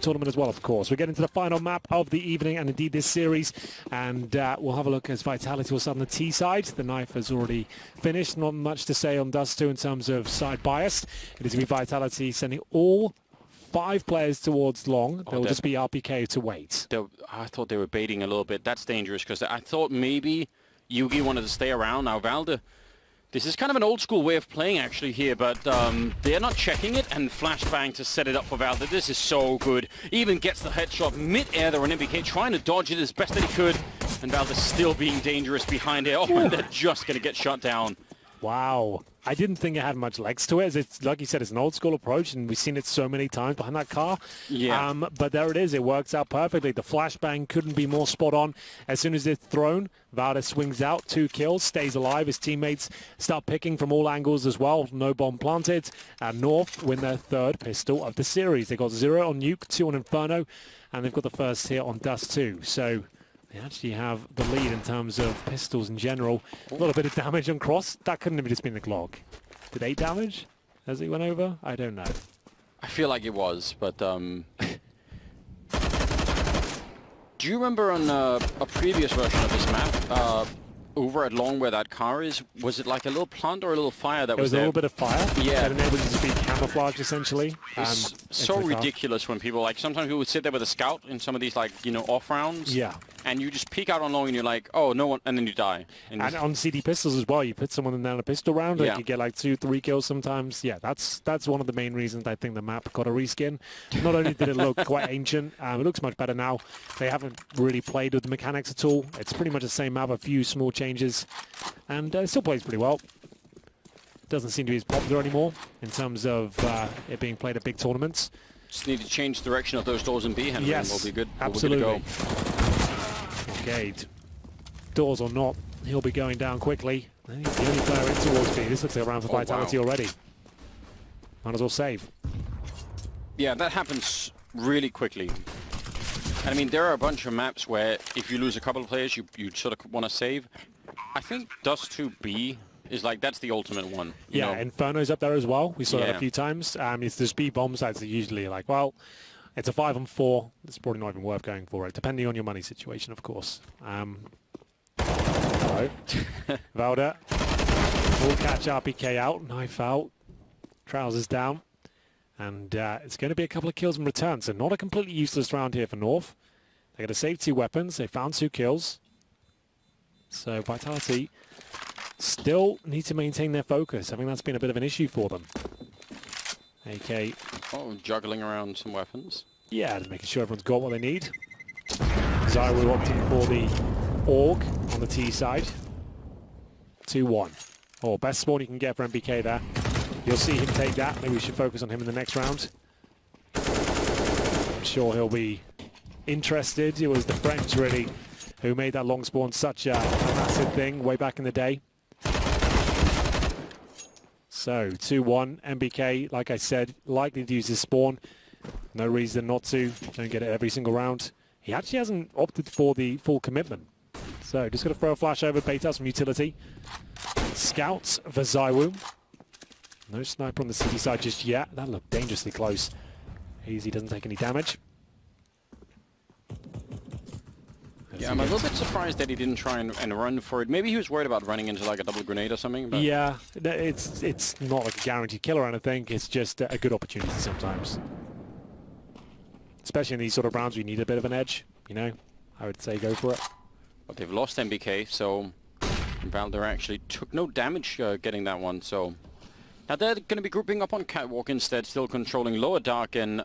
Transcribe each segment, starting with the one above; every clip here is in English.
tournament as well, of course. We're getting to the final map of the evening and indeed this series, and we'll have a look as Vitality will start on the T side. The knife has already finished. Not much to say on Dust 2 in terms of side bias. It is going to be Vitality sending all 5 players towards long. There will just be RPK to wait. I thought they were baiting a little bit. That's dangerous because I thought maybe Yugi wanted to stay around. Now Valde, this is kind of an old school way of playing actually here, but they're not checking it, and flashbang to set it up for Valde. This is so good. Even gets the headshot mid-air there on MBK, trying to dodge it as best that he could, and Valde still being dangerous behind it. Oh, and they're just going to get shut down. Wow. I didn't think it had much legs to it. It's like you said, it's an old school approach, and we've seen it so many times behind that car. Yeah. But there it is. It works out perfectly. The flashbang couldn't be more spot on. As soon as it's thrown, Valde swings out, 2 kills, stays alive. His teammates start picking from all angles as well. No bomb planted. And North win their 3rd pistol of the series. They got 0 on Nuke, 2 on Inferno, and they've got the first hit on Dust 2. So they actually have the lead in terms of pistols in general. A little bit of damage on Cross. That couldn't have just been the Glock. Did 8 damage as he went over? I don't know. I feel like it was, but do you remember on a previous version of this map, over at long where that car is, was it like a little plant or a little fire that was there? There was a little bit of fire. Yeah. That enabled you to be camouflaged, essentially. It's so ridiculous when people, like, sometimes people would sit there with a scout in some of these, like, you know, off rounds. Yeah. And you just peek out on long and you're like, oh, no one, and then you die. And on CD pistols as well, you put someone down a pistol round, yeah. you get like 2, 3 kills sometimes. Yeah, that's one of the main reasons I think the map got a reskin. Not only did it look quite ancient, it looks much better now. They haven't really played with the mechanics at all. It's pretty much the same map, a few small changes, and it still plays pretty well. Doesn't seem to be as popular anymore in terms of it being played at big tournaments. Just need to change the direction of those doors in B, Henry, yes, and we'll be good. Absolutely. We'll be good to go. Gade. Doors or not, he'll be going down quickly. I think he's the only player in towards B. This looks like a round for Vitality already. Might as well save. Yeah, that happens really quickly. And I mean, there are a bunch of maps where if you lose a couple of players, you sort of want to save. I think Dust 2B is like, that's the ultimate one. You know? Inferno's up there as well. We saw that a few times. If there's B bomb sites, they're usually like, well, it's a 5-on-4. It's probably not even worth going for it, depending on your money situation, of course. Hello. Valde will catch RPK out, knife out, trousers down. And it's going to be a couple of kills in return, so not a completely useless round here for North. They're going to save 2 weapons. They found 2 kills. So Vitality still need to maintain their focus. I think that's been a bit of an issue for them. AK. Oh, juggling around some weapons. Yeah, just making sure everyone's got what they need. Zyro opting for the AUG on the T side. 2-1. Oh, best spawn you can get for MBK there. You'll see him take that. Maybe we should focus on him in the next round. I'm sure he'll be interested. It was the French, really, who made that long spawn such a massive thing way back in the day. So, 2-1. MBK, like I said, likely to use his spawn. No reason not to. Don't get it every single round. He actually hasn't opted for the full commitment. So, just going to throw a flash over, bait out some utility. Scouts for Zywu. No sniper on the city side just yet. That looked dangerously close. Easy doesn't take any damage. Yeah, I'm a little bit surprised that he didn't try and run for it. Maybe he was worried about running into like a double grenade or something. But yeah, it's not like a guaranteed killer or anything. It's just a good opportunity sometimes. Especially in these sort of rounds where you need a bit of an edge, you know. I would say go for it. But they've lost MBK, so Valde actually took no damage getting that one. So now they're going to be grouping up on Catwalk instead, still controlling lower dark, and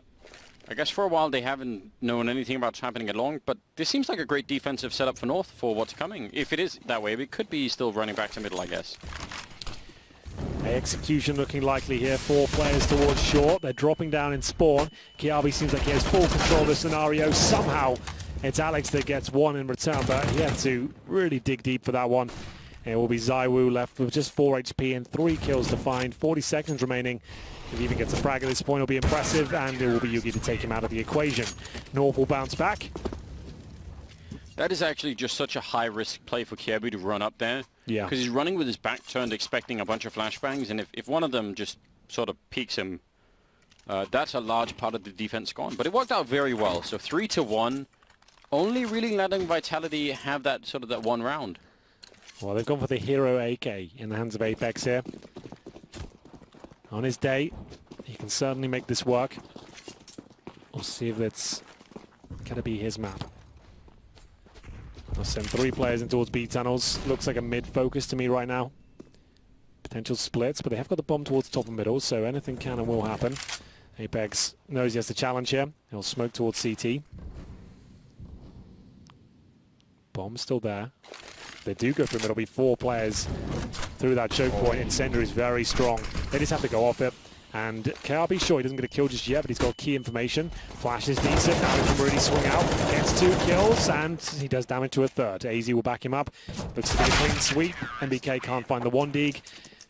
I guess for a while they haven't known anything about what's happening at long, but this seems like a great defensive setup for North for what's coming. If it is that way, we could be still running back to middle, I guess. Execution looking likely here. 4 players towards short. They're dropping down in spawn. Kiabi seems like he has full control of the scenario. Somehow it's Alex that gets 1 in return, but he had to really dig deep for that one. It will be Zywu left with just 4 HP and 3 kills to find. 40 seconds remaining. If he even gets a frag at this point, it'll be impressive, and it will be Yugi to take him out of the equation. North will bounce back. That is actually just such a high-risk play for Kiabi to run up there. Yeah. Because he's running with his back turned, expecting a bunch of flashbangs, and if one of them just sort of peeks him, That's a large part of the defense gone. But it worked out very well. So 3-1. Only really letting Vitality have that sort of that one round. Well, they've gone for the hero AK in the hands of Apex here. On his day, he can certainly make this work. We'll see if it's going to be his map. I'll send 3 players in towards B tunnels. Looks like a mid focus to me right now. Potential splits, but they have got the bomb towards top and middle, so anything can and will happen. Apex knows he has to challenge here. He'll smoke towards CT. Bomb still there. They do go through middle. It'll be 4 players through that choke point. Incendiary is very strong. They just have to go off it. And KRB, sure, he doesn't get a kill just yet, but he's got key information. Flash is decent. Now he can really swing out. Gets 2 kills, and he does damage to a 3rd. AZ will back him up. Looks to be a clean sweep. MBK can't find the 1 dig.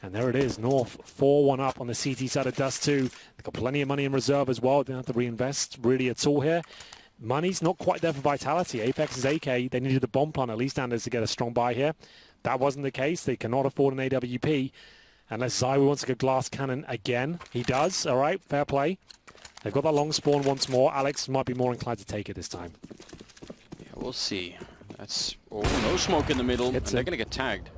And there it is. North 4-1 up on the CT side of Dust 2. They've got plenty of money in reserve as well. They don't have to reinvest really at all here. Money's not quite there for Vitality. Apex's AK, they needed the bomb plant at least Anders to get a strong buy here. That wasn't the case. They cannot afford an AWP unless Zywoo wants to go glass cannon again. He does. All right, fair play. They've got that long spawn once more. Alex might be more inclined to take it this time. Yeah, we'll see. That's no smoke in the middle, and they're going to get tagged.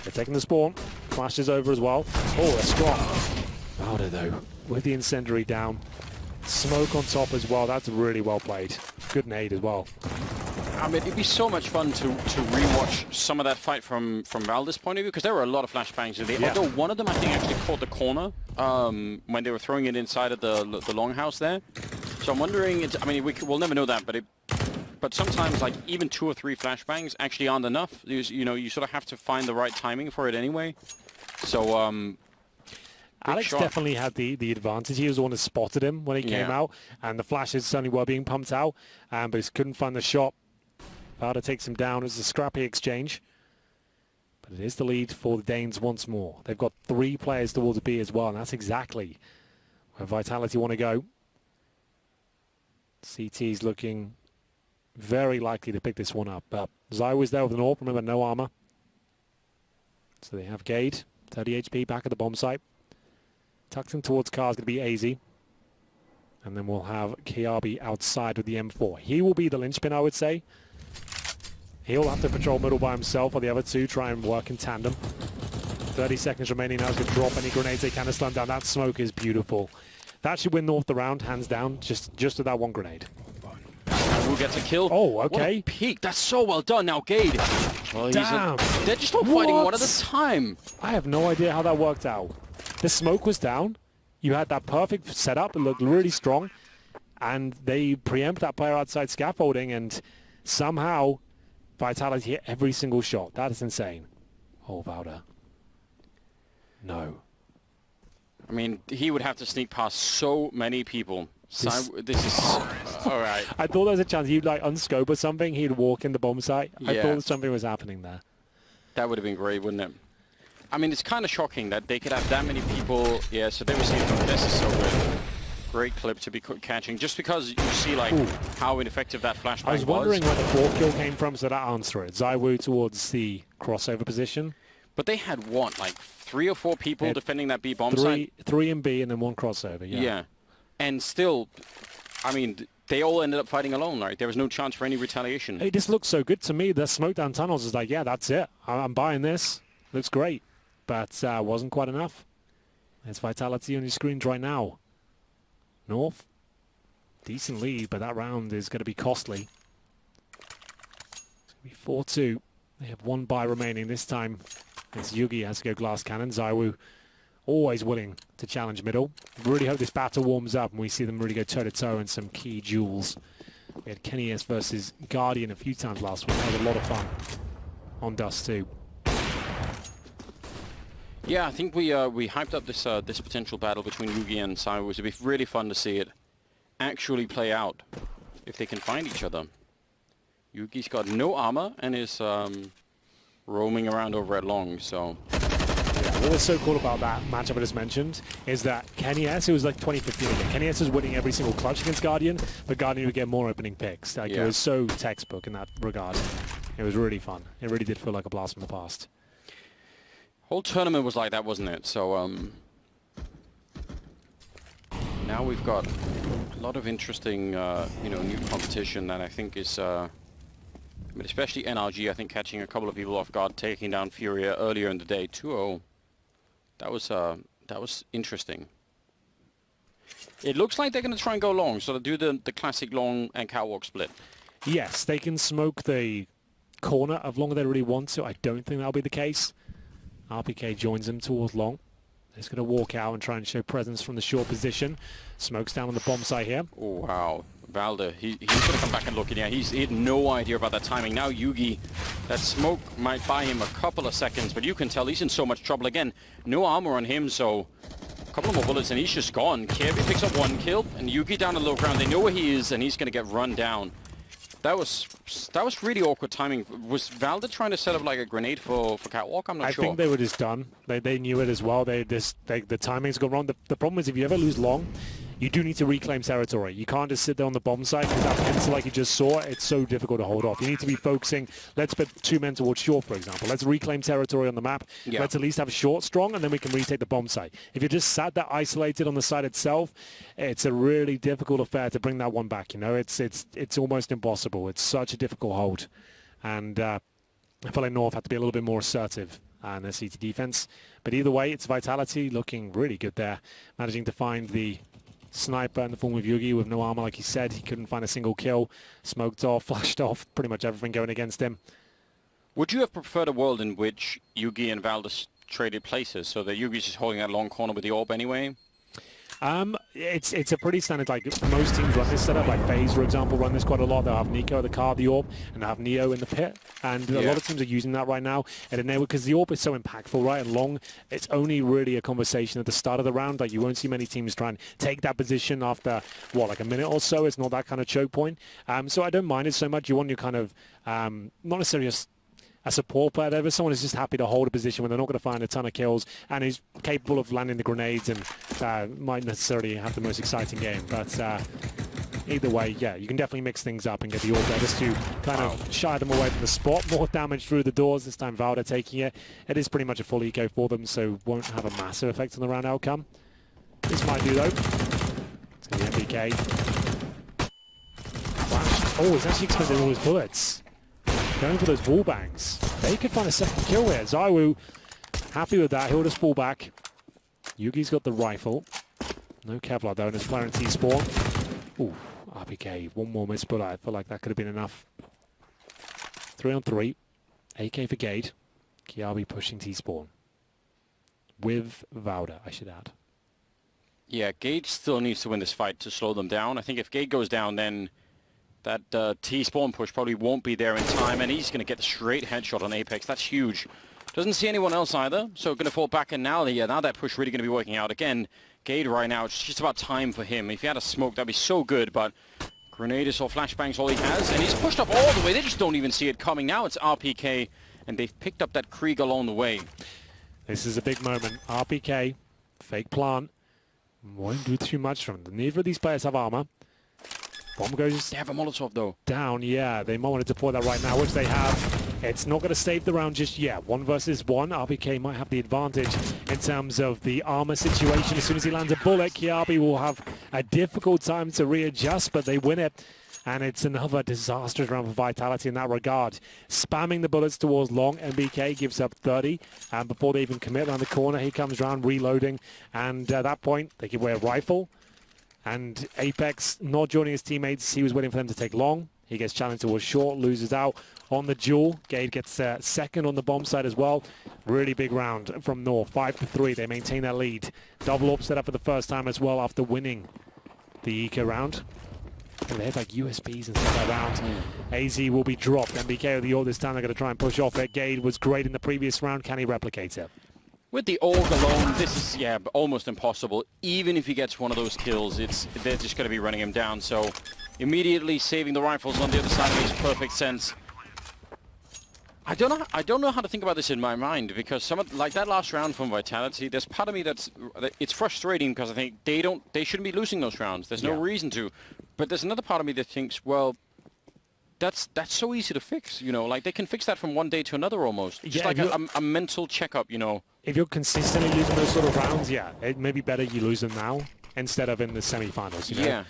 They're taking the spawn. Flashes over as well. Oh, they're strong. Louder though, with the incendiary down. Smoke on top as well. That's really well played. Good nade as well. I mean, it'd be so much fun to rewatch some of that fight from Valde's point of view, because there were a lot of flashbangs in there. Although one of them, I think, actually caught the corner when they were throwing it inside of the longhouse there. So I'm wondering, I mean, we'll never know that, but sometimes, like, even 2 or 3 flashbangs actually aren't enough. You know, you sort of have to find the right timing for it anyway. So, Alex definitely had the advantage. He was the one that spotted him when he came out, and the flashes certainly were being pumped out, but he couldn't find the shot. Valde takes him down. It was a scrappy exchange, but it is the lead for the Danes once more. They've got 3 players towards B as well, and that's exactly where Vitality want to go. CT's looking very likely to pick this one up, but Zywoo's there with an AWP. Remember, no armor. So they have Gade, 30 HP back at the bomb site. Tucked in towards car is going to be AZ. And then we'll have KRB outside with the M4. He will be the linchpin, I would say. He'll have to patrol middle by himself, while the other 2 try and work in tandem. 30 seconds remaining now. He's going to drop any grenades they can to slam down. That smoke is beautiful. That should win North the round, hands down, just with that 1 grenade. Who gets a kill? Oh, okay. What a peek. That's so well done. Now Gade. Well, damn. They're just all fighting one at a time. I have no idea how that worked out. The smoke was down. You had that perfect setup. It looked really strong. And they preempt that player outside scaffolding, and somehow Vitality hit every single shot. That is insane. Oh, Valde. No. I mean, he would have to sneak past so many people. This is... all right. I thought there was a chance he'd like unscope or something. He'd walk in the bomb site. I thought something was happening there. That would have been great, wouldn't it? I mean, it's kind of shocking that they could have that many people. Yeah, so they were seeing, this is so good. Great clip to be catching, just because you see like how ineffective that flashbang was. I was wondering where the 4th kill came from, so that answer it. Zywoo towards the crossover position. But they had what, like 3 or 4 people defending that B bomb site? 3 in B and then 1 crossover, yeah. And still, I mean, they all ended up fighting alone, right? There was no chance for any retaliation. It just looks so good to me. The smoke down tunnels is like, yeah, that's it. I'm buying this. Looks great. But wasn't quite enough. There's Vitality on your screens right now. North, decent lead, but that round is going to be costly. It's going to be 4-2. They have 1 buy remaining this time. It's Yugi has to go glass cannon. Zywoo always willing to challenge middle. Really hope this battle warms up and we see them really go toe-to-toe in some key duels. We had Kenny S versus Guardian a few times last week. That was a lot of fun on Dust 2. Yeah, I think we hyped up this potential battle between Yugi and Zywoo. It'd be really fun to see it actually play out if they can find each other. Yugi's got no armor and is roaming around over at long, so... Yeah, what was so cool about that matchup I just mentioned is that Kenny S, it was like 2015 again. Kenny S was winning every single clutch against Guardian, but Guardian would get more opening picks. Like, it was so textbook in that regard. It was really fun. It really did feel like a blast from the past. Whole tournament was like that, wasn't it? So, now we've got a lot of interesting, new competition that I think is, but especially NRG, I think catching a couple of people off guard, taking down Furia earlier in the day, 2-0. That was interesting. It looks like they're going to try and go long, so they do the classic long and catwalk split. Yes, they can smoke the corner as long as they really want to. I don't think that'll be the case. RPK joins them towards long. He's going to walk out and try and show presence from the short position. Smokes down on the bomb site here. Oh, wow. Valde, he's going to come back and look in here. He had no idea about that timing. Now Yugi, that smoke might buy him a couple of seconds, but you can tell he's in so much trouble. Again, no armor on him, so a couple of more bullets and he's just gone. Kirby picks up 1 kill, and Yugi down to low ground. They know where he is, and he's going to get run down. That was really awkward timing. Was Valde trying to set up like a grenade for catwalk? I'm not sure. I think they were just done. They knew it as well. The timing's gone wrong. The problem is if you ever lose long, you do need to reclaim territory. You can't just sit there on the bomb site with that pencil like you just saw. It's so difficult to hold off. You need to be focusing. Let's put 2 men towards short, for example. Let's reclaim territory on the map. Yeah. Let's at least have a short strong, and then we can retake the bomb site. If you're just sat there isolated on the site itself, it's a really difficult affair to bring that one back. You know, it's almost impossible. It's such a difficult hold, and I feel like North had to be a little bit more assertive in their CT defense. But either way, it's Vitality looking really good there, managing to find the sniper in the form of Yugi with no armor, like he said. He couldn't find a single kill. Smoked off, flashed off, pretty much everything going against him. Would you have preferred a world in which Yugi and Valdes traded places, so that Yugi's just holding that long corner with the orb anyway? It's a pretty standard, like most teams run this setup, like FaZe, for example, run this quite a lot. They'll have Nico at the car, the orb, and they'll have Neo in the pit. And a lot of teams are using that right now. And because the orb is so impactful, right, and long, it's only really a conversation at the start of the round. Like, you won't see many teams try and take that position after, like a minute or so. It's not that kind of choke point. So I don't mind it so much. You want your kind of, not necessarily just a support player there, but someone who's just happy to hold a position when they're not going to find a ton of kills and is capable of landing the grenades and might necessarily have the most exciting game. But either way, yeah, you can definitely mix things up and get the orb there just to kind of shy them away from the spot. More damage through the doors, this time Valde taking it. It is pretty much a full eco for them, so won't have a massive effect on the round outcome. This might do, though. It's going to be MBK. Flash. Oh, he's actually expended all his bullets. Going for those wall bangs. They could find a second kill here. ZywOo happy with that. He'll just fall back. Yugi's got the rifle. No Kevlar though, and it's Clarence T-Spawn. Ooh, RPK. 1 more miss bullet. I feel like that could have been enough. 3 on 3. AK for Gade. Kiabi pushing T-Spawn. With Valde, I should add. Yeah, Gade still needs to win this fight to slow them down. I think if Gade goes down, then that T-spawn push probably won't be there in time, and he's going to get the straight headshot on Apex. That's huge. Doesn't see anyone else either, so going to fall back, and now that push really going to be working out. Again, Gade right now, it's just about time for him. If he had a smoke, that'd be so good, but grenades or flashbangs all he has, and he's pushed up all the way. They just don't even see it coming. Now it's RPK, and they've picked up that Krieg along the way. This is a big moment. RPK, fake plant, won't do too much from them. Neither of these players have armor. Bomb goes. They have a Molotov though. Down, yeah. They might want to deploy that right now, which they have. It's not going to save the round just yet. 1 versus 1. RPK might have the advantage in terms of the armor situation. As soon as he lands a bullet, Kiabi will have a difficult time to readjust, but they win it. And it's another disastrous round for Vitality in that regard. Spamming the bullets towards long. MBK gives up 30. And before they even commit around the corner, he comes around reloading. And at that point, they give away a rifle. And Apex not joining his teammates. He was waiting for them to take long. He gets challenged towards short, loses out on the duel. Gade gets second on the bomb side as well. Really big round from North. 5-3. They maintain their lead. Double up set up for the first time as well after winning the Eco round. And they have like USBs and stuff around. AZ will be dropped. MBK with the orb this time. They're going to try and push off it. Gade was great in the previous round. Can he replicate it? With the AUG alone, this is, almost impossible. Even if he gets one of those kills, they're just going to be running him down. So immediately saving the rifles on the other side makes perfect sense. I don't know how to think about this in my mind, because like that last round from Vitality, there's part of me it's frustrating because I think they shouldn't be losing those rounds. There's no reason to. But there's another part of me that thinks, well, that's so easy to fix, you know, like they can fix that from one day to another almost. Just like a mental checkup, you know. If you're consistently losing those sort of rounds, it may be better you lose them now instead of in the semi-finals, you know? Yeah.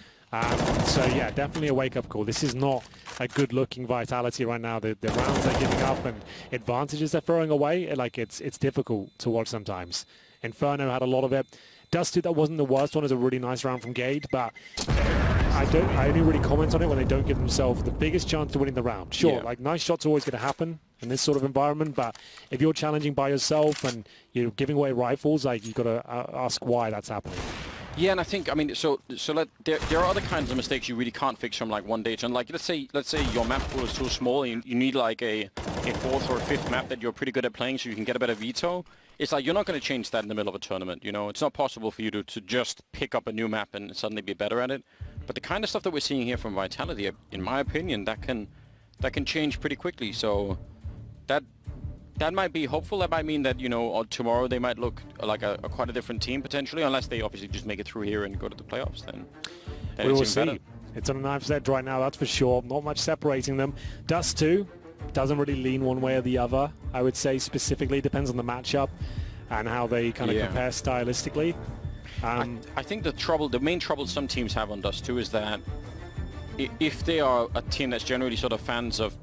So yeah, definitely a wake-up call. This is not a good-looking Vitality right now. The rounds they're giving up and advantages they're throwing away, like it's difficult to watch sometimes. Inferno had a lot of it. Dusty, that wasn't the worst one. It was a really nice round from Gade, but I only really comment on it when they don't give themselves the biggest chance to winning the round. Sure, Yeah. like nice shots are always going to happen in this sort of environment, but if you're challenging by yourself and you're giving away rifles, like you've got to ask why that's happening. Yeah, and I think, I mean, there are other kinds of mistakes you really can't fix from like one day to, and like let's say your map pool is so small, and you need like a fourth or a fifth map that you're pretty good at playing, so you can get a better veto. It's like you're not going to change that in the middle of a tournament. You know, it's not possible for you to just pick up a new map and suddenly be better at it. But the kind of stuff that we're seeing here from Vitality, in my opinion, that can change pretty quickly. So that might be hopeful. That might mean that, you know, tomorrow they might look like a quite a different team potentially, unless they obviously just make it through here and go to the playoffs. Then We will it's even see. better. It's on a knife's edge right now, that's for sure. Not much separating them. Dust 2 doesn't really lean one way or the other, I would say specifically. Depends on the matchup and how they kind of compare stylistically. I think the main trouble some teams have on Dust 2 is that if they are a team that's generally sort of fans of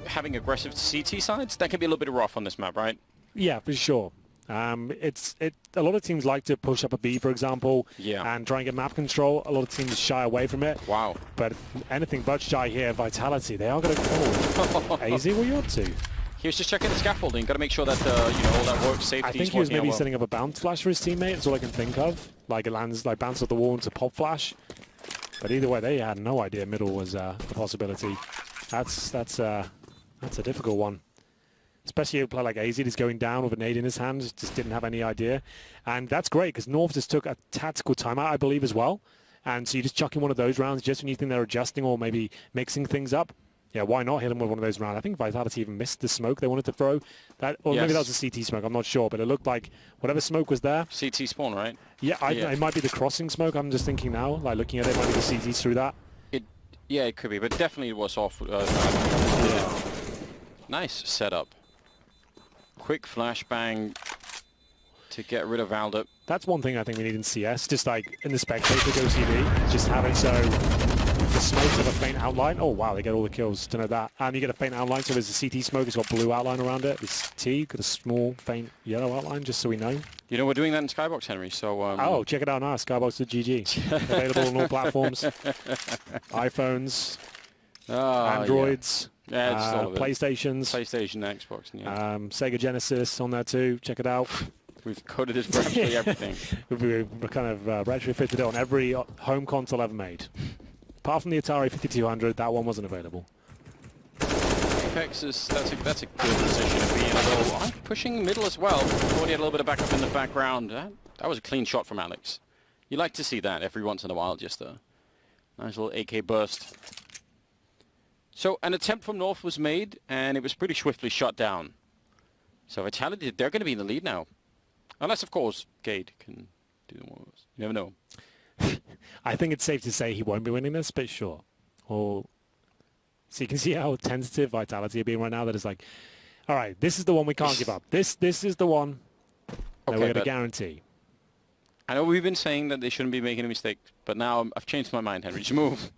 having aggressive CT sides, that can be a little bit rough on this map, right? Yeah, for sure. A lot of teams like to push up a B, for example, and try and get map control. A lot of teams shy away from it. Wow. But anything but shy here, Vitality, they are going to call. AZ, what are you up to? He was just checking the scaffolding. Got to make sure that you know, all that work safety. I think he was maybe setting up a bounce flash for his teammate. That's all I can think of. Like it lands, like bounce off the wall into pop flash. But either way, they had no idea middle was a possibility. That's a difficult one. Especially a player like AZ is going down with a nade in his hand, just didn't have any idea. And that's great because North just took a tactical timeout, I believe, as well. And so you just chuck in one of those rounds just when you think they're adjusting or maybe mixing things up. Yeah, why not hit them with one of those rounds? I think Vitality even missed the smoke they wanted to throw. That, or maybe that was a CT smoke, I'm not sure. But it looked like whatever smoke was there. CT spawn, right? Yeah, it might be the crossing smoke, I'm just thinking now. Like looking at it, might be the CTs through that. Yeah, it could be, but definitely it was off. Nice setup. Quick flashbang to get rid of Valda. That's one thing I think we need in CS, just like in the spectator go TV, just have it so the smokes have a faint outline. Oh wow, they get all the kills to know that. And you get a faint outline, so there's a CT smoke, it's got blue outline around it. This T got a small faint yellow outline, just so we know. You know, we're doing that in Skybox, Henry, so... oh, check it out now, Skybox.gg. Available on all platforms. iPhones, Androids, PlayStations. PlayStation, Xbox, yeah. Sega Genesis on there too, check it out. We've coded it for absolutely everything. We're kind of retrofitted it on every home console ever made. Apart from the Atari 5200, that one wasn't available. Apex that's a good position to be in, although I'm pushing middle as well. Thought he had a little bit of backup in the background. That was a clean shot from Alex. You like to see that every once in a while, just a nice little AK burst. So an attempt from North was made, and it was pretty swiftly shot down. So Vitality, they're going to be in the lead now. Unless, of course, Gade can do the more. You never know. I think it's safe to say he won't be winning this, but sure. So you can see how tentative Vitality are being right now. That it's like, all right, this is the one we can't give up. This is the one that we're going to guarantee. I know we've been saying that they shouldn't be making a mistake, but now I've changed my mind, Henry. Just move.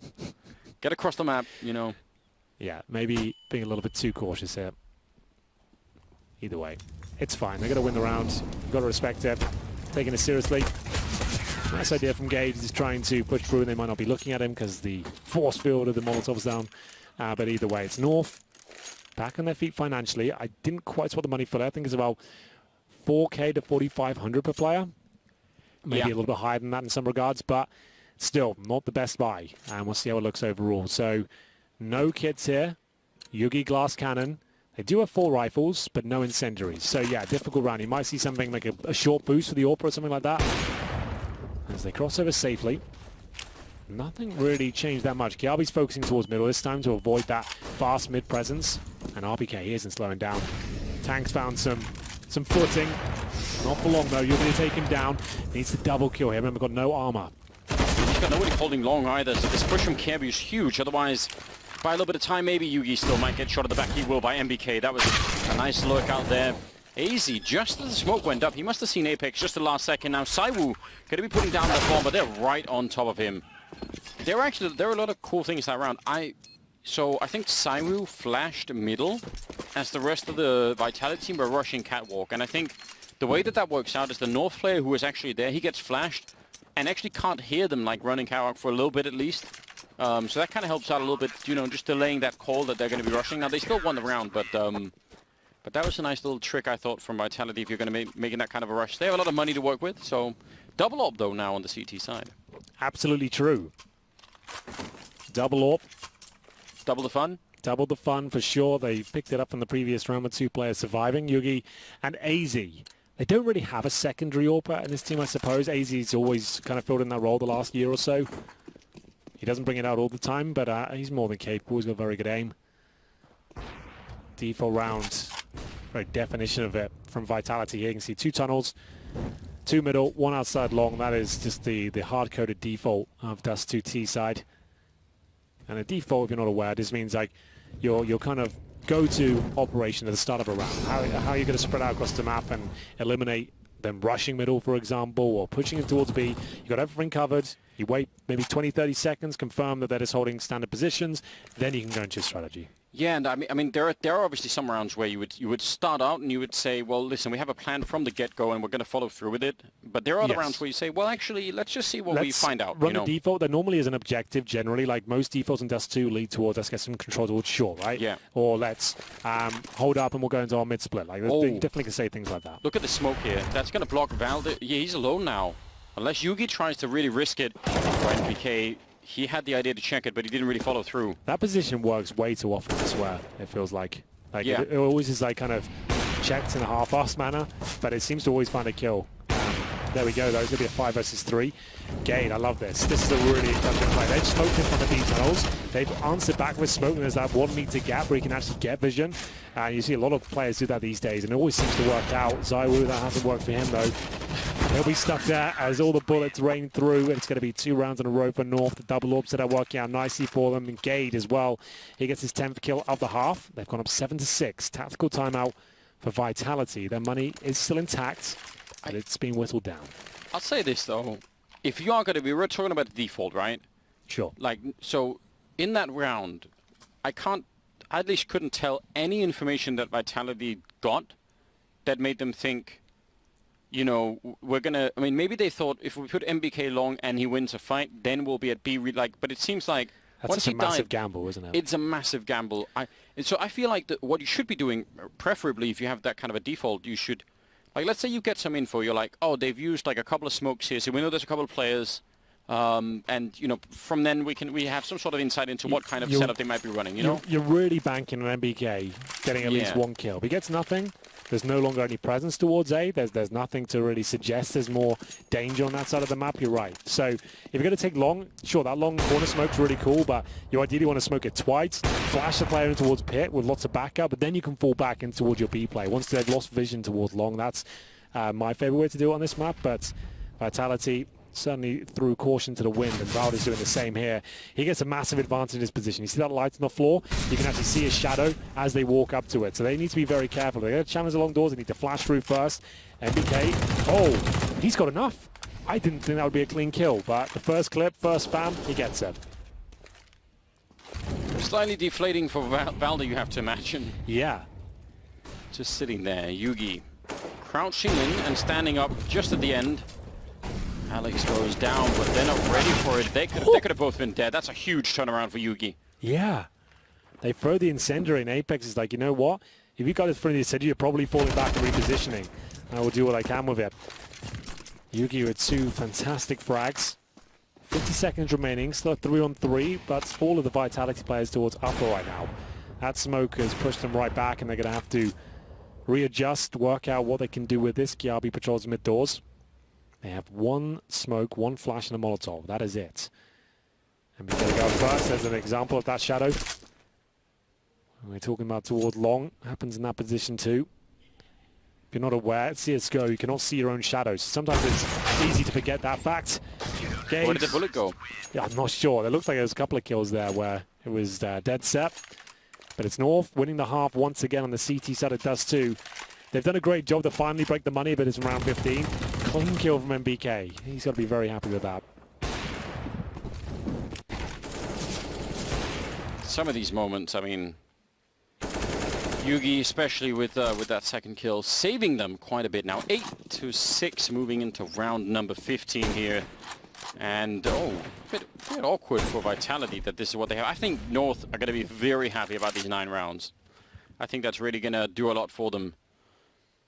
Get across the map, you know. Yeah, maybe being a little bit too cautious here. Either way, it's fine. They're going to win the round. You've got to respect it. Taking it seriously. Nice idea from Gage. He's trying to push through, and they might not be looking at him because the force field of the Molotov's down. But either way, it's North back on their feet financially. I didn't quite spot the money for that. I think it's about 4K to 4,500 per player. Maybe a little bit higher than that in some regards, but still not the best buy. And we'll see how it looks overall. So no kids here. Yugi glass cannon. They do have 4 rifles, but no incendiaries. So yeah, difficult round. You might see something like a short boost for the AWP or something like that. As they cross over safely. Nothing really changed that much. Kiabi's focusing towards middle this time to avoid that fast mid presence. And RPK isn't slowing down. Tank's found some footing. Not for long though. You're going to take him down. Needs to double kill him. Remember, got no armor. He's got nobody holding long either, so this push from Kiabi is huge. Otherwise, by a little bit of time, maybe Yugi still might get shot at the back. He will by MBK. That was a nice look out there. AZ, just as the smoke went up, he must have seen Apex just the last second. Now Saiwu going to be putting down that bomb, but they're right on top of him. There are a lot of cool things that round. So I think Saiwu flashed middle as the rest of the Vitality team were rushing catwalk. And I think the way that works out is the North player who is actually there, he gets flashed and actually can't hear them like running catwalk for a little bit at least. So that kind of helps out a little bit, you know, just delaying that call that they're going to be rushing. Now they still won the round, but that was a nice little trick, I thought, from Vitality if you're going to be making that kind of a rush. They have a lot of money to work with, so double AWP, though, now on the CT side. Absolutely true. Double AWP. Double the fun? Double the fun, for sure. They picked it up from the previous round with 2 players surviving, Yugi and AZ. They don't really have a secondary AWPer in this team, I suppose. AZ's always kind of filled in that role the last year or so. He doesn't bring it out all the time, but he's more than capable. He's got very good aim. Default round. Very definition of it from Vitality here. You can see 2 tunnels, 2 middle, 1 outside long. That is just the hard-coded default of Dust 2 T side. And a default, if you're not aware, just means like your kind of go-to operation at the start of a round. How are you going to spread out across the map and eliminate them rushing middle, for example, or pushing it towards B? You got everything covered. You wait maybe 20, 30 seconds, confirm that they're just holding standard positions, then you can go into your strategy. Yeah, and I mean, there are obviously some rounds where you would start out and you would say, well, listen, we have a plan from the get-go and we're going to follow through with it. But there are other rounds where you say, well, actually, let's just see what we find out. Run the default. There normally is an objective generally, like most defaults in Dust 2 lead towards let's get some control towards short, right? Yeah. Or let's hold up and we'll go into our mid-split. Like, they definitely can say things like that. Look at the smoke here. That's going to block Valde. Yeah, he's alone now. Unless Yugi tries to really risk it for NBK. He had the idea to check it, but he didn't really follow through. That position works way too often, I swear, it feels like. Yeah. It always is like kind of checked in a half-assed manner, but it seems to always find a kill. There we go, though. It's going to be a 5 versus 3. Gade, I love this. This is a really intelligent play. They've smoked in front of these tunnels. They've answered back with smoke, and there's that 1 meter gap where you can actually get vision. You see a lot of players do that these days, and it always seems to work out. Zaiwu, that hasn't worked for him, though. He'll be stuck there as all the bullets rain through, and it's going to be 2 rounds in a row for North. The double AWPs that are working out nicely for them. And Gade as well. He gets his 10th kill of the half. They've gone up 7-6. Tactical timeout for Vitality. Their money is still intact, but it's been whittled down. I'll say this, though. If you are going to be, we're talking about the default, right? Sure. Like, so in that round, I at least couldn't tell any information that Vitality got that made them think, you know, we're going to, I mean, maybe they thought if we put MBK long and he wins a fight, then we'll be at B, but it seems like that's such a massive gamble, isn't it? It's a massive gamble. And so I feel like what you should be doing, preferably if you have that kind of a default, you should, like, let's say you get some info, you're like, oh, they've used like a couple of smokes here, so we know there's a couple of players, and, you know, from then we have some sort of insight into what kind of setup they might be running, you know? You're really banking on MBK getting at least 1 kill. If he gets nothing, there's no longer any presence towards A. There's nothing to really suggest there's more danger on that side of the map. You're right. So if you're going to take long, sure, that long corner smoke's really cool, but you ideally want to smoke it twice, flash the player in towards pit with lots of backup, but then you can fall back in towards your B play. Once they've lost vision towards long, that's my favorite way to do it on this map, but Vitality certainly threw caution to the wind, and Valde's doing the same here. He gets a massive advantage in his position. You see that light on the floor? You can actually see his shadow as they walk up to it. So they need to be very careful. They're going to challenge along doors. They need to flash through first. MBK, oh, he's got enough. I didn't think that would be a clean kill, but the first clip, first spam, he gets it. Slightly deflating for Valde, you have to imagine. Yeah. Just sitting there. Yugi crouching in and standing up just at the end. Alex goes down, but they're not ready for it. They could have both been dead. That's a huge turnaround for Yugi. Yeah. They throw the incendiary, and Apex is like, you know what? If you got it from the incendiary, you're probably falling back and repositioning. I will do what I can with it. Yugi with 2 fantastic frags. 50 seconds remaining, still 3-on-3, but all of the Vitality players towards upper right now. That smoke has pushed them right back, and they're going to have to readjust, work out what they can do with this. Kiabi patrols mid doors. They have 1 smoke, 1 flash, and a Molotov. That is it. And we're going to go first. There's an example of that shadow. We're talking about toward long. Happens in that position too. If you're not aware, at CSGO, you cannot see your own shadows. Sometimes it's easy to forget that fact. Where did the bullet go? Yeah, I'm not sure. It looks like there was a couple of kills there where it was dead set. But it's North winning the half once again on the CT side of Dust 2. They've done a great job to finally break the money, but it's in round 15. Clean kill from MBK. He's got to be very happy with that. Some of these moments, I mean, Yugi, especially with that second kill, saving them quite a bit now. 8-6, moving into round number 15 here. And, a bit awkward for Vitality that this is what they have. I think North are going to be very happy about these 9 rounds. I think that's really going to do a lot for them.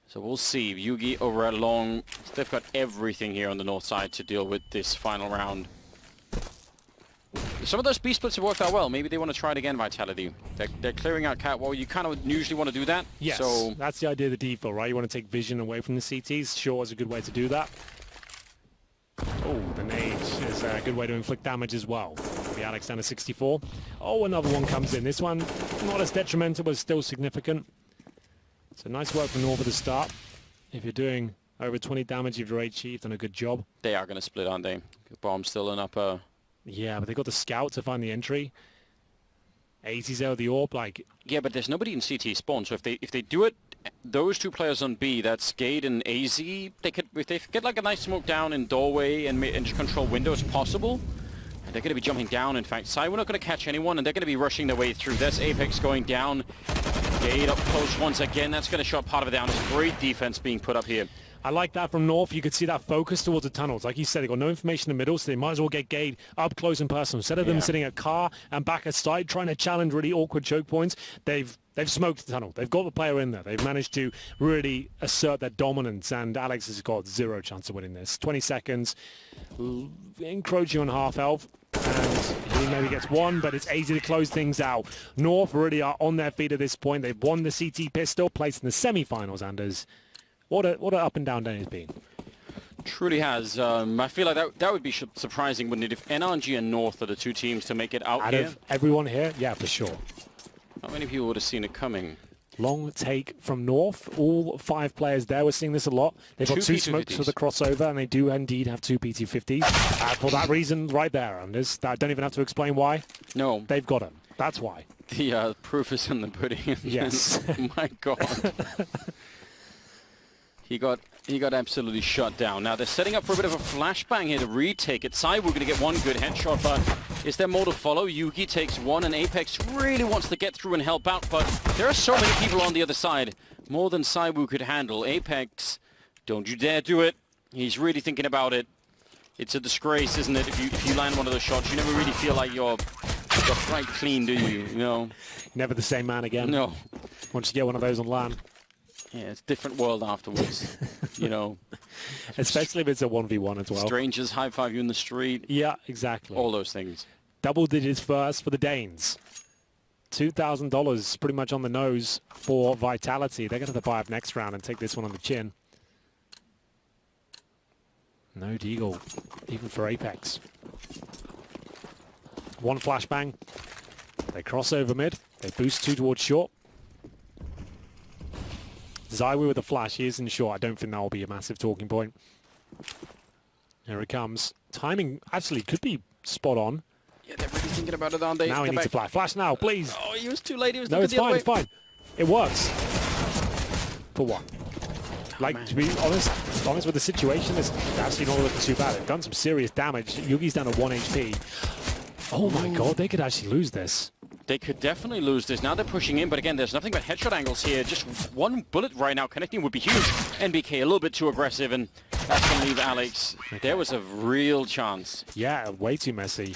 So we'll see. Yugi over at Long. They've got everything here on the north side to deal with this final round. Some of those B splits have worked out well. Maybe they want to try it again, Vitality. They're clearing out Catwall. You kind of usually want to do that. Yes, so that's the idea of the default, right? You want to take vision away from the CTs. Sure is a good way to do that. Oh, the nade is a good way to inflict damage as well. The Alex down to 64. Oh, another one comes in. This one, not as detrimental, but still significant. So nice work from North at the start. If you're doing over 20 damage, you've HE, you've done a good job. They are going to split, aren't they? Bomb's still in upper. Yeah, but they got the scout to find the entry. 80's out of the AWP, like... Yeah, but there's nobody in CT spawn, so if they do it, those 2 players on B, that's Gade and AZ, they could, if they get like a nice smoke down in doorway and just control windows possible, they're going to be jumping down. In fact, Psy, we're not going to catch anyone, and they're going to be rushing their way through. There's Apex going down. Gade up close once again. That's going to shut part of it down. It's great defense being put up here. I like that from North. You could see that focus towards the tunnels. Like you said, they got no information in the middle, so they might as well get Gade up close and personal. Instead of them sitting at car and back aside, trying to challenge really awkward choke points, they've smoked the tunnel. They've got the player in there. They've managed to really assert their dominance, and Alex has got 0 chance of winning this. 20 seconds, encroaching on half health, and he maybe gets 1, but it's easy to close things out. North really are on their feet at this point. They've won the CT pistol, placed in the semi-finals, Anders. What an up and down day it's been. Truly has. I feel like that would be surprising, wouldn't it, if NRG and North are the 2 teams to make it out here? Out of everyone here? Yeah, for sure. Not many people would have seen it coming. Long take from North. All 5 players there. We're seeing this a lot. They've got 2 smokes for the crossover, and they do indeed have 2 PT50s. For that reason right there, Anders. I don't even have to explain why. No. They've got them. That's why. The proof is in the pudding. Yes. My God. He got absolutely shut down. Now they're setting up for a bit of a flashbang here to retake it. Sai, we're going to get 1 good headshot, but is there more to follow? Yugi takes 1, and Apex really wants to get through and help out, but there are so many people on the other side. More than Saiwu could handle. Apex, don't you dare do it. He's really thinking about it. It's a disgrace, isn't it? If you land one of those shots, you never really feel like you're quite clean, do you? You know? Never the same man again. No. Once you get one of those on LAN. Yeah, it's a different world afterwards, you know. Especially if it's a 1v1 as well. Strangers high-five you in the street. Yeah, exactly. All those things. Double digits first for the Danes. $2,000 pretty much on the nose for Vitality. They're going to buy up next round and take this one on the chin. No deagle, even for Apex. 1 flashbang. They cross over mid. They boost 2 towards short. Zaiwu with a flash. He is in short. I don't think that will be a massive talking point. Here it comes. Timing actually could be spot on. Yeah, they're really thinking about it, aren't they? Now he needs to flash. Flash now, please. Oh, he was too late. He was no, it's fine, it's fine. It works. For what? Like, to be honest with the situation, it's actually not looking too bad. They've done some serious damage. Yugi's down to 1 HP. Oh my God, they could actually lose this. They could definitely lose this. Now they're pushing in, but again, there's nothing but headshot angles here. Just 1 bullet right now connecting would be huge. NBK a little bit too aggressive, and that's going to leave Alex. Okay. There was a real chance. Yeah, way too messy.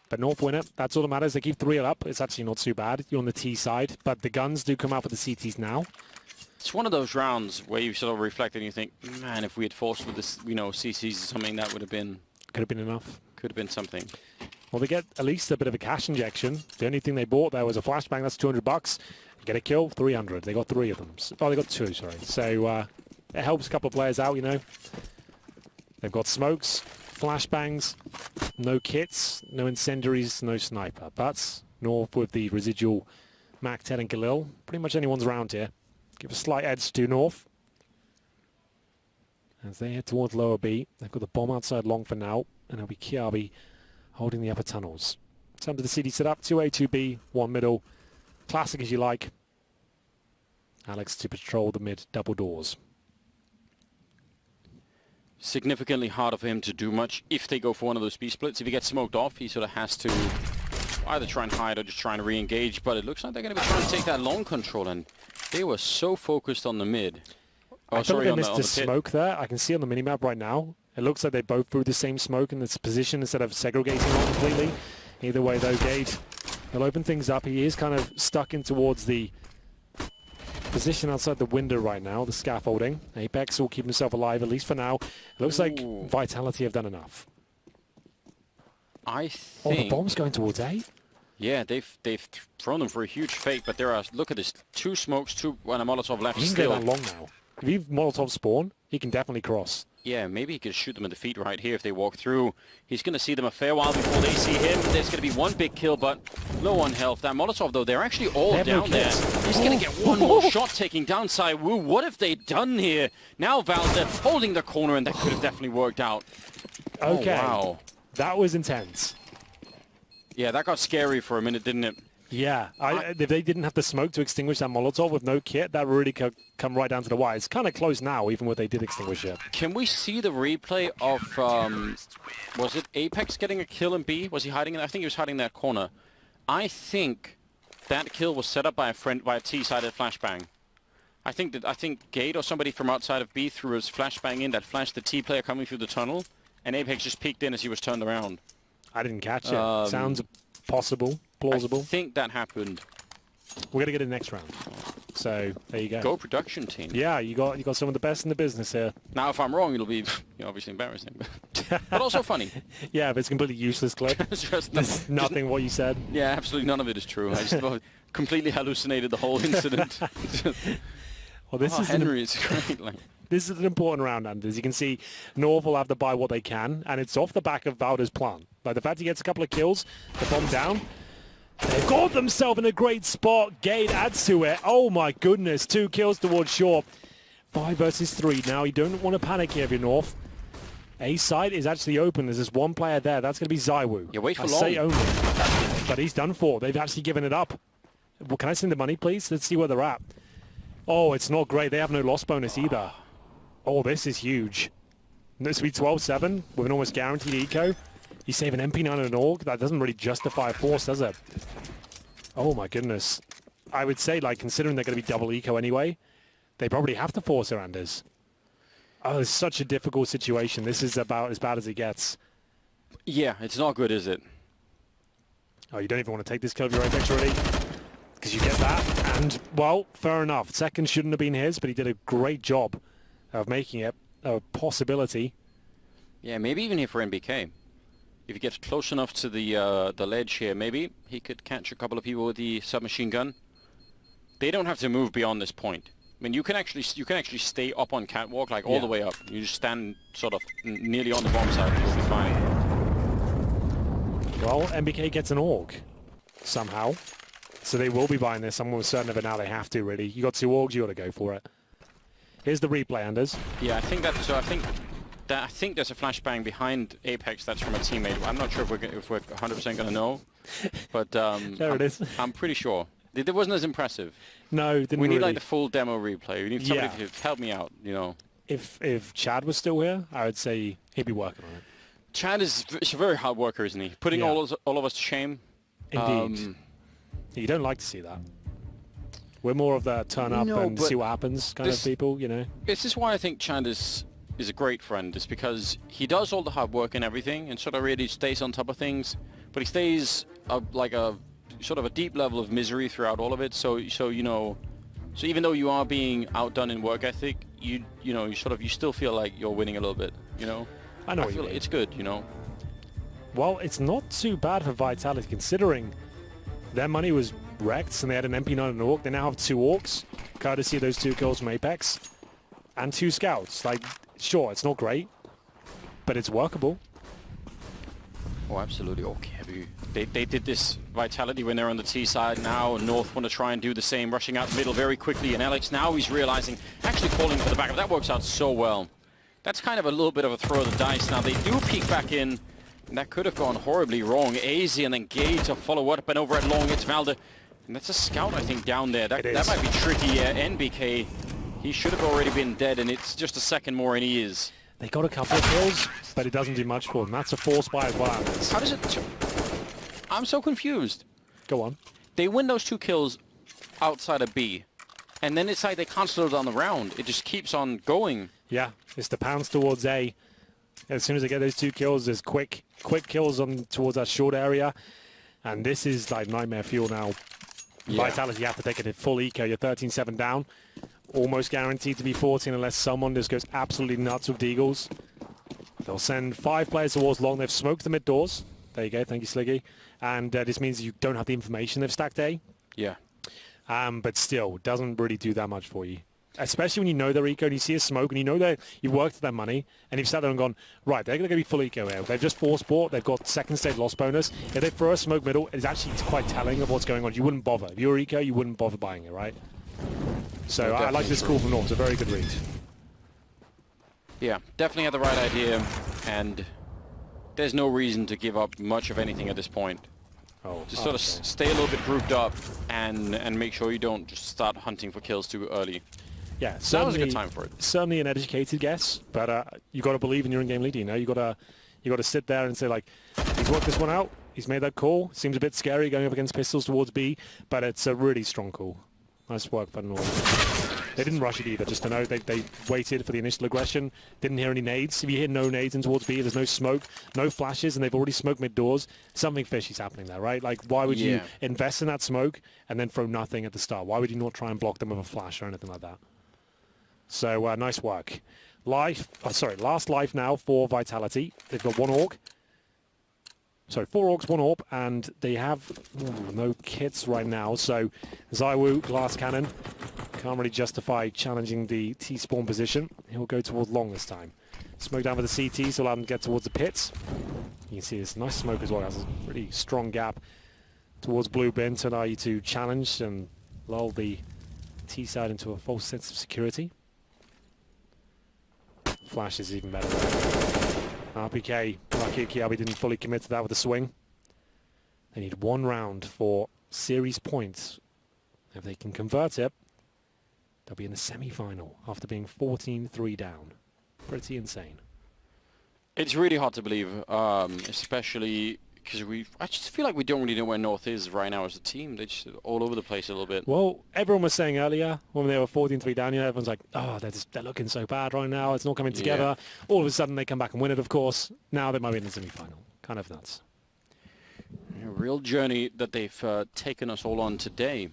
But North win it. That's all that matters. They keep 3 up. It's actually not too bad. You're on the T side, but the guns do come out for the CTs now. It's one of those rounds where you sort of reflect and you think, man, if we had forced with this, you know, CCs or something, that would have been... Could have been enough. Could have been something. Well, they get at least a bit of a cash injection. The only thing they bought there was a flashbang. That's $200. You get a kill, 300. They got 3 of them. Oh, they got 2, sorry. So it helps a couple of players out, you know. They've got smokes, flashbangs, no kits, no incendiaries, no sniper. But North with the residual Mac 10 and Galil. Pretty much anyone's around here. Give a slight edge to North. As they head towards lower B, they've got the bomb outside long for now, and it'll be Kiabi holding the upper tunnels. In terms of the CD setup, 2A, 2B, 1 middle. Classic as you like. Alex to patrol the mid double doors. Significantly harder for him to do much if they go for one of those B splits. If he gets smoked off, he sort of has to either try and hide or just try and re-engage. But it looks like they're going to be trying to take that long control, and they were so focused on the mid. Oh, I feel sorry, like they on missed the smoke there. I can see on the minimap right now. It looks like they both threw the same smoke in this position instead of segregating them completely. Either way, though, Gade will open things up. He is kind of stuck in towards the position outside the window right now, the scaffolding. Apex will keep himself alive, at least for now. It looks like Vitality have done enough. I Oh, the think... bomb's going towards A? Yeah, they've thrown them for a huge fake, but there are, look at this, 2 smokes, 2 and a Molotov left He can still. go that long now. If you Molotov spawn, he can definitely cross. Yeah, maybe he could shoot them in the feet right here if they walk through. He's going to see them a fair while before they see him. There's going to be one big kill, but low on health. That Molotov, though, they're actually all down there. He's going to get one more shot taking down Saiwu. What have they done here? Now Valde holding the corner, and that could have definitely worked out. Okay. Oh, wow. That was intense. Yeah, that got scary for a minute, didn't it? Yeah, if they didn't have the smoke to extinguish that Molotov with no kit, that really could come right down to the wire. It's kind of close now, even when they did extinguish it. Can we see the replay of, was it Apex getting a kill in B? Was he hiding in, I think he was hiding in that corner. I think that kill was set up by a T-sided flashbang. I think Gade or somebody from outside of B threw his flashbang in that flashed the T player coming through the tunnel, and Apex just peeked in as he was turned around. I didn't catch it. Sounds possible, plausible. I think that happened. We're gonna get it next round. So there you go. Go production team. Yeah, you got some of the best in the business here. Now, if I'm wrong, it'll be obviously embarrassing, but also funny. Yeah, but it's a completely useless clip. There's nothing what you said. Yeah, absolutely none of it is true. I just completely hallucinated the whole incident. Well, this is Henry is great. Like. This is an important round, and as you can see, North will have to buy what they can, and it's off the back of Valde's plan. Like the fact he gets a couple of kills, the bomb down. They've got themselves in a great spot. Gade adds to it. Oh my goodness, 2 kills towards shore. 5 versus 3. Now you don't want to panic here if you're North. A side is actually open. There's just one player there. That's going to be Zaiwu. You wait for I long. say only, but he's done for. They've actually given it up. Well, can I send the money, please? Let's see where they're at. Oh, it's not great. They have no loss bonus either. Oh, this is huge. This will be 12-7 with an almost guaranteed eco. You save an MP9 and an AUG. That doesn't really justify a force, does it? Oh my goodness. I would say, like, considering they're going to be double eco anyway, they probably have to force Arandas. Oh, it's such a difficult situation. This is about as bad as it gets. Yeah, it's not good, is it? Oh, you don't even want to take this kill of your Apex already? Because you get that, and, well, fair enough. Second shouldn't have been his, but he did a great job of making it a possibility. Yeah, maybe even here for NBK. If he gets close enough to the ledge here, maybe he could catch a couple of people with the submachine gun. They don't have to move beyond this point. I mean, you can actually stay up on catwalk, like all the way up. You just stand sort of nearly on the bomb side, and you'll be fine. Well, NBK gets an AUG somehow, so they will be buying this. I'm almost certain of it now. They have to, really. You got 2 AUGs, you got to go for it. Here's the replay, Anders. Yeah, I think that's. So I think there's a flashbang behind Apex. That's from a teammate. I'm not sure if we're 100% going to know, but there it is. I'm pretty sure. It wasn't as impressive. No, didn't we need really. like the full demo replay. We need somebody to help me out. You know. If Chad was still here, I would say he'd be working on it. Chad is a very hard worker, isn't he? Putting all of us to shame. Indeed. You don't like to see that. We're more of the turn up and see what happens kind of people, you know. This is why I think Chad is a great friend. It's because he does all the hard work and everything, and sort of really stays on top of things. But he stays like a sort of a deep level of misery throughout all of it. So you know, so even though you are being outdone in work ethic, you still feel like you're winning a little bit. You know. I know what you mean. It's good, you know. Well, it's not too bad for Vitality considering their money was wrecked and they had an MP9 and an AUG. They now have 2 AUGs, courtesy of those 2 kills from Apex, and 2 scouts. Like, sure, it's not great, but it's workable. Oh, absolutely. Okay. They did this Vitality when they're on the T side now, and North want to try and do the same, rushing out the middle very quickly, and Alex now he's realizing, actually falling for the back. That works out so well. That's kind of a little bit of a throw of the dice. Now they do peek back in, and that could have gone horribly wrong. AZ and then Gade to follow up, and over at long it's Valde. And that's a scout, I think, down there. That is. might be tricky. NBK, he should have already been dead, and it's just a second more, and he is. They got a couple of kills, but it doesn't do much for them. That's a force buy as well. How does it... I'm so confused. Go on. They win those 2 kills outside of B, and then it's like they can't slow down the round. It just keeps on going. Yeah, it's the pounce towards A. As soon as they get those 2 kills, there's quick kills on towards that short area. And this is like nightmare fuel now. Yeah. Vitality, you have to take it at full eco. You're 13-7 down. Almost guaranteed to be 14 unless someone just goes absolutely nuts with Deagles. They'll send 5 players towards long. They've smoked the mid doors. There you go. Thank you, Sliggy. And this means you don't have the information they've stacked A. Yeah. But still, doesn't really do that much for you. Especially when you know they're eco and you see a smoke and you know that you've worked their money and you've sat there and gone, right, they're going to be full eco here. They've just force bought. They've got second stage loss bonus. If they throw a smoke middle, it's actually quite telling of what's going on. You wouldn't bother. If you were eco, you wouldn't bother buying it, right? So I like this call from North. It's a very good read. Yeah, definitely had the right idea, and there's no reason to give up much of anything at this point. Just sort of stay a little bit grouped up and make sure you don't just start hunting for kills too early. Yeah, that was a good time for it. Certainly an educated guess, but you got to believe in your in-game lead. You know, you got to sit there and say like, he's worked this one out. He's made that call. Seems a bit scary going up against pistols towards B, but it's a really strong call. Nice work by North. They didn't rush it either. Just to know they waited for the initial aggression. Didn't hear any nades. If you hear no nades in towards B, there's no smoke, no flashes, and they've already smoked mid doors. Something fishy's happening there, right? Like, why would you invest in that smoke and then throw nothing at the start? Why would you not try and block them with a flash or anything like that? So nice work. Last life now for Vitality. They've got 1 orc. Sorry, 4 orcs, 1 AWP, and they have no kits right now. So Zywoo, glass cannon, can't really justify challenging the T-spawn position. He'll go towards long this time. Smoke down with the CT, so allow them to get towards the pits. You can see this nice smoke as well. It has a pretty strong gap towards blue bin to allow you to challenge and lull the T side into a false sense of security. Flash is even better. RPK, lucky Kiabi didn't fully commit to that with a swing. They need 1 round for series points. If they can convert it, they'll be in the semi-final after being 14-3 down. Pretty insane. It's really hard to believe, especially because I just feel like we don't really know where North is right now as a team. They're just all over the place a little bit. Well, everyone was saying earlier when they were 14-3 down, you know, everyone's like, oh, they're looking so bad right now. It's not coming together. Yeah. All of a sudden they come back and win it, of course. Now they might be in the semi-final. Kind of nuts. A real journey that they've taken us all on today.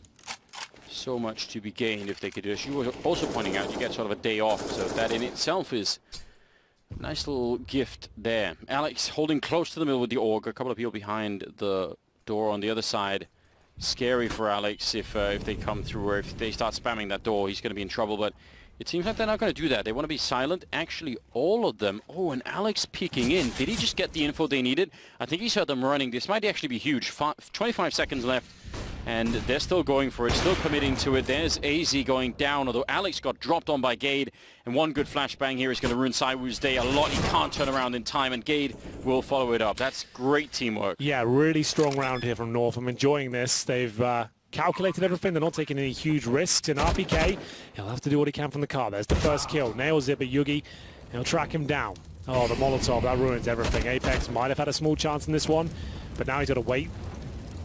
So much to be gained if they could do this. You were also pointing out you get sort of a day off, so that in itself is a nice little gift there. Alex holding close to the middle with the org, a couple of people behind the door on the other side. Scary for Alex if they come through, or if they start spamming that door, he's going to be in trouble, but it seems like they're not going to do that. They want to be silent. Actually, all of them. Oh, and Alex peeking in. Did he just get the info they needed? I think he's heard them running. This might actually be huge. 25 seconds left. And they're still going for it, still committing to it. There's AZ going down, although Alex got dropped on by Gade. And one good flashbang here is going to ruin Zywoo's day a lot. He can't turn around in time, and Gade will follow it up. That's great teamwork. Yeah, really strong round here from North. I'm enjoying this. They've calculated everything. They're not taking any huge risks. And RPK, he'll have to do what he can from the car. There's the first kill. Nails it, but Yugi, he'll track him down. Oh, the Molotov, that ruins everything. Apex might have had a small chance in this one, but now he's got to wait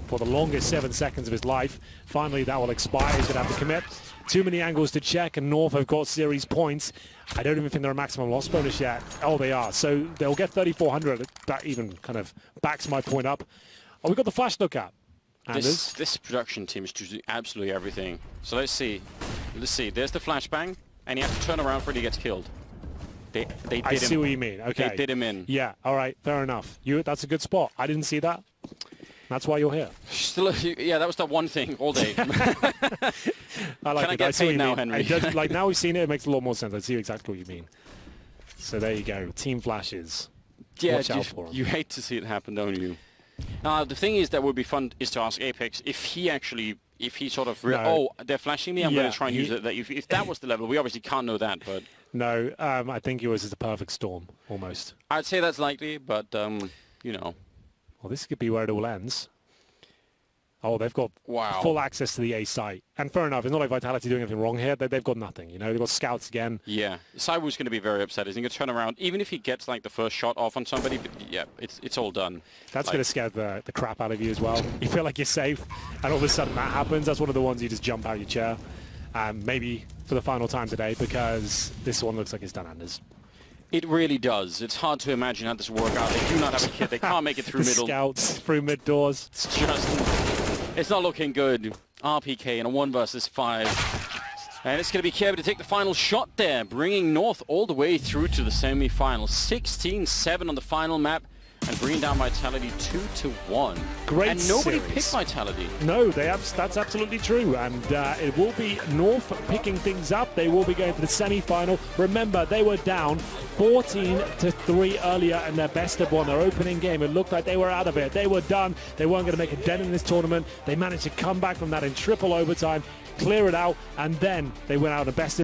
for the longest 7 seconds of his life. Finally, that will expire. He's going to have to commit. Too many angles to check, and North have got series points. I don't even think they're a maximum loss bonus yet. Oh, they are. So they'll get 3,400. That even kind of backs my point up. Oh, we've got the flash look at. This production team is doing absolutely everything. So let's see. Let's see. There's the flashbang, and you have to turn around before he gets killed. They did I see what you mean. Okay. They did him in. Yeah. All right. Fair enough. That's a good spot. I didn't see that. That's why you're here. Still, yeah, that was the one thing all day. I like Can I get paid now, Henry? Like now we've seen it, it makes a lot more sense. I see exactly what you mean. So there you go. Team flashes. Yeah, watch out for 'em. You hate to see it happen, don't you? The thing is that would be fun is to ask Apex if he sort of oh, they're flashing me, I'm going to try and use it. If that was the level, we obviously can't know that, but no, I think yours is a perfect storm almost. I'd say that's likely, but you know. Well, this could be where it all ends. Oh, they've got Wow. full access to the A site. And fair enough, it's not like Vitality doing anything wrong here. They've got nothing, you know. They've got scouts again. Yeah, Saiwu's going to be very upset. He's going to turn around, even if he gets like the first shot off on somebody. But yeah, it's all done. That's going to scare the crap out of you as well. You feel like you're safe, and all of a sudden that happens. That's one of the ones you just jump out your chair. Maybe for the final time today, because this one looks like it's done Anders. It really does. It's hard to imagine how this will work out. They do not have a kid. They can't make it through The middle. scouts through mid doors. It's not looking good. RPK in a 1 versus 5. And it's going to be Kirby to take the final shot there, bringing North all the way through to the semi-final. 16-7 on the final map, and bringing down Vitality 2-1. Great And nobody series. picked Vitality. No, that's absolutely true, and it will be North picking things up. They will be going to the semi-final. Remember, they were down 14-3 earlier in their best of one, their opening game. It looked like they were out of it. They were done. They weren't going to make a dent in this tournament. They managed to come back from that in triple overtime, clear it out, and then they went out in best of